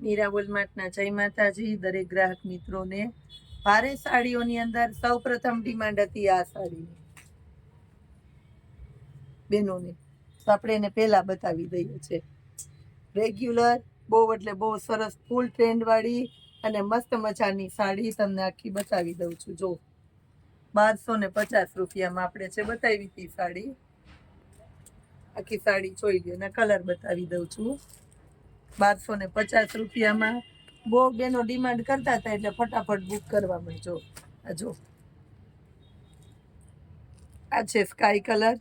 મીરાબોલ માર્ટના જય માતાજી દરેક ગ્રાહક મિત્રોને। ભારે સાડીઓની અંદર સૌપ્રથમ ડિમાન્ડ હતી આ સાડીની બેનોને, તો આપણે એને પહેલા બતાવી દઈએ છે। રેગ્યુલર બહુ એટલે બહુ સરસ ફૂલ ટ્રેન્ડ વાળી અને મસ્ત મજાની સાડી તમને આખી બતાવી દઉં છું। જો 1250 રૂપિયામાં આપણે છે બતાવી હતી સાડી। આખી સાડી જોઈ લો અને કલર બતાવી દઉં છું। 1250 રૂપિયામાં બહુ બેનો ડિમાન્ડ કરતા હતા એટલે ફટાફટ બુક કરવા માંડજો। આ જો આ છે સ્કાય કલર,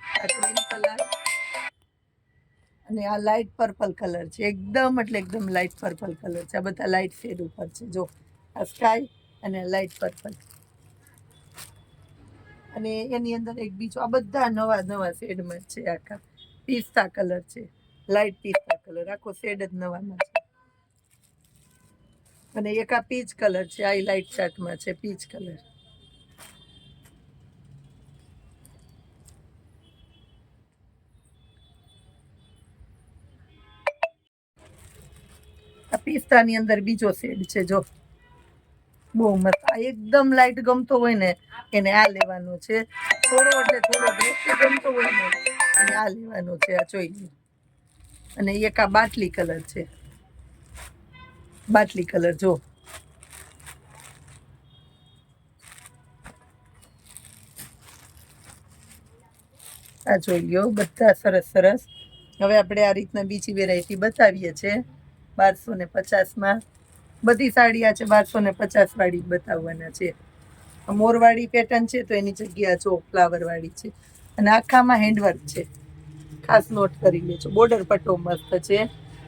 આ ક્રીમ કલર અને આ લાઇટ પર્પલ કલર છે। એકદમ એટલે એકદમ લાઇટ પર્પલ કલર છે। આ બધા લાઇટ શેડ ઉપર છે। જો આ સ્કાય અને લાઇટ પર્પલ અને એની અંદર એક બીજો, આ બધા નવા નવા શેડમાં છે। આખા પિસ્તા કલર છે, લાઇટ પિસ્તા કલર, આખો શેડ જ નવામાં છે। અને એક આ પીચ કલર છે, આ લાઇટ ચાર્ટમાં છે પીચ કલર। આ પિસ્તાની અંદર બીજો શેડ છે। જો બહુ મસ્ત, આ એકદમ લાઇટ ગમતો હોય ને એને આ લેવાનો છે। થોડો એટલે થોડો બેસ્ટ ગમતો હોય ને એને આ લેવાનો છે। આ જોઈ લો। અને એક આ બાટલી કલર છે, બાટલી કલર જો આ જોઈ લો, બધા સરસ સરસ। હવે આપણે આ રીતના બીજી વેરાયટી બતાવીએ છીએ 1250માં। બધી સાડી આ છે 1250 વાળી બતાવવાના છે। મોરવાળી પેટર્ન છે તો એની જગ્યા જો ફ્લાવર વાળી છે અને આખામાં હેન્ડવર્ક છે, ખાસ નોટ કરી લેજો। બોર્ડર પટ્ટો મસ્ત છે,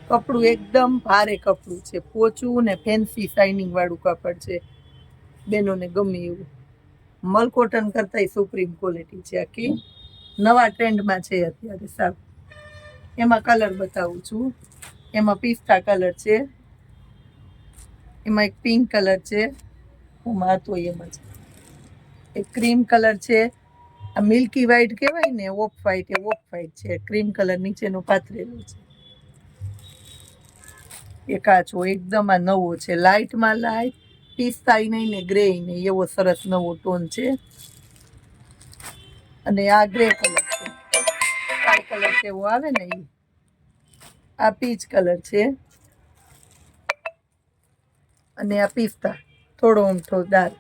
કપડું એકદમ ભારે કપડું છે, પોચું ને ફેન્સી શાઇનિંગ વાળું કાપડ છે, બેનોને ગમે એવું। મલ કોટન કરતા સુપ્રીમ ક્વોલિટી છે, આખી નવા ટ્રેન્ડમાં છે અત્યારે સાવ। એમાં કલર બતાવું છું, એમાં પિસ્તા કલર છે, એમાં એક પિંક કલર છે, એમાં હતો એમાં છે એક ક્રીમ કલર છે, આ મિલ્કી વ્હાઈટ કહેવાય ને ઓફ વ્હાઈટ, એ ઓફ વ્હાઈટ છે, ક્રીમ કલર નીચેનું પાથરેલું છે। એક આ જો એકદમ આ નવો છે, લાઇટમાં લાઇટ પિસ્તા નહીં ને ગ્રે નહીં, એવો સરસ નવો ટોન છે। અને આ ગ્રે કલર છે, સ્કાય કલર કેવો આવે ને એ, આ પીચ કલર છે અને આ પિસ્તા થોડો ઊંઠો ડાર્ક,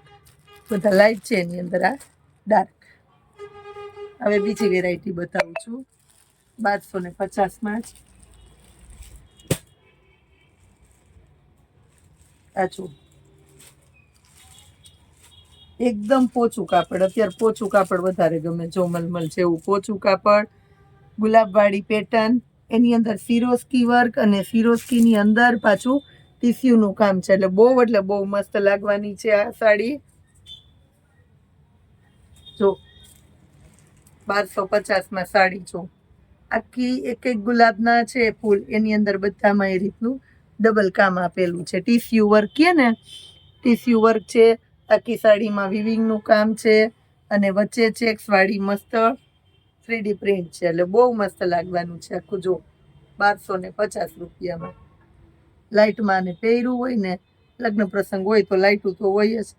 બધા લાઇટ છે એની અંદર, આ ડાર્ક। હવે બીજી વેરાયટી બતાવું છું 1250માં જ। આ જો એકદમ પોચું કાપડ, અત્યારે પોચું કાપડ વધારે ગમે, જો મલમલ જેવું પોચું કાપડ, ગુલાબવાળી પેટર્ન, એની અંદર સિરોસ્કી વર્ક અને સિરોસ્કીની અંદર પાછું ટીસ્યુનું કામ છે, એટલે બહુ મસ્ત લાગવાની છે આ સાડી। જો 1250માં સાડી જો આખી એક એક ગુલાબના છે ફૂલ, એની અંદર બધામાં એ રીતનું ડબલ કામ આપેલું છે। ટીસ્યુ વર્ક કહે ને, ટીસ્યુ વર્ક છે, આખી સાડીમાં વિવિંગનું કામ છે અને વચ્ચે ચેક્સ વાળી મસ્ત 3D પ્રિન્ટ છે, એટલે બહુ મસ્ત લાગવાનું છે આખું। જો 1250 રૂપિયામાં લાઇટમાં આને પહેર્યું હોય ને, લગ્ન પ્રસંગ હોય તો લાઇટું તો હોય જ,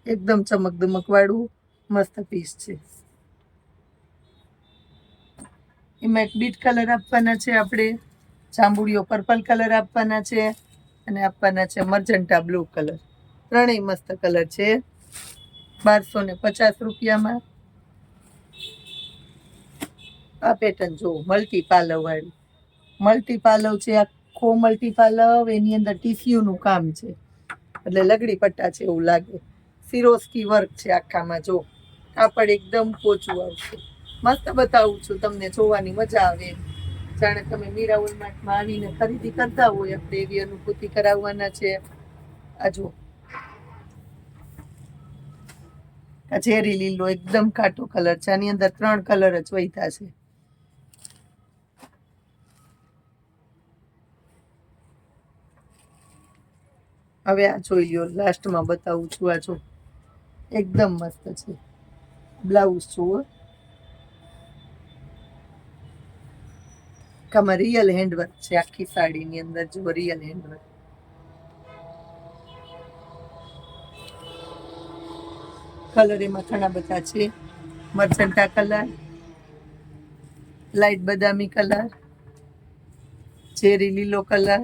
એકદમ ચમક દમક વાળું મસ્ત પીસ છે। એમાં એક બીટ કલર આપવાના છે આપણે, જાંબુડિયો પર્પલ કલર આપવાના છે અને આપવાના છે મર્જન્ટા બ્લુ કલર, ત્રણેય મસ્ત કલર છે 1250 રૂપિયામાં। આ પેટર્ન જો મલ્ટી પાલવ વાળી, મલ્ટી પાલવ છે, આખો મલ્ટી પાલવ, એની અંદર ટીસ્યુનું કામ છે, એટલે લગડી પટ્ટા છે એવું લાગે। સિરોસ્કી વર્ક છે આખામાં, જો કાપડ એકદમ પોચું આવશે। મસ્ત બતાવું છું તમને, જોવાની મજા આવે, જાણે તમે મીરાબોલ માર્ટમાં આવીને ખરીદી કરતા હોય, આપણે એવી અનુભૂતિ કરાવવાના છે। આ જો આ ઝેરી લીલો એકદમ કાટો કલર છે, આની અંદર 3 કલર જ વૈધા છે। હવે આ જોઈ લ્યો, લાસ્ટમાં બતાવું છું, આ જો એકદમ મસ્ત છે, બ્લાઉઝ જુઓ, આમાં રિયલ હેન્ડવર્ક છે આખી સાડીની અંદર, જુઓ રિયલ હેન્ડવર્ક. કલર એમાં ઘણા બધા છે. મર્ચન્ટા કલર, લાઈટ બદામી કલર, ચેરી લીલો કલર,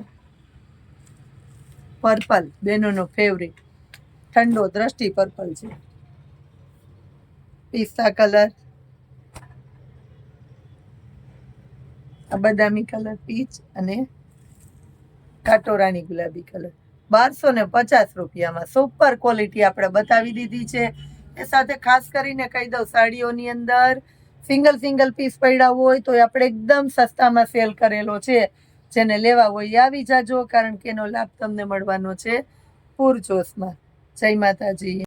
પર્પલ બેનોનો ફેવરિટ ઠંડો દ્રષ્ટિ પર્પલ છે, પિસ્તા કલર, આ બદામી કલર, પીચ અને કાટોરાની ગુલાબી કલર. 1250 રૂપિયામાં સુપર ક્વોલિટી આપણે બતાવી દીધી છે. એ સાથે ખાસ કરીને કહી દઉં, સાડીઓની અંદર સિંગલ પીસ પડ્યા હોય તો આપણે એકદમ સસ્તામાં સેલ કરેલો છે. જેને લેવા હોય એ આવી જાજો, કારણ કે એનો લાભ તમને મળવાનો છે પૂરજોશમાં. જય માતાજી.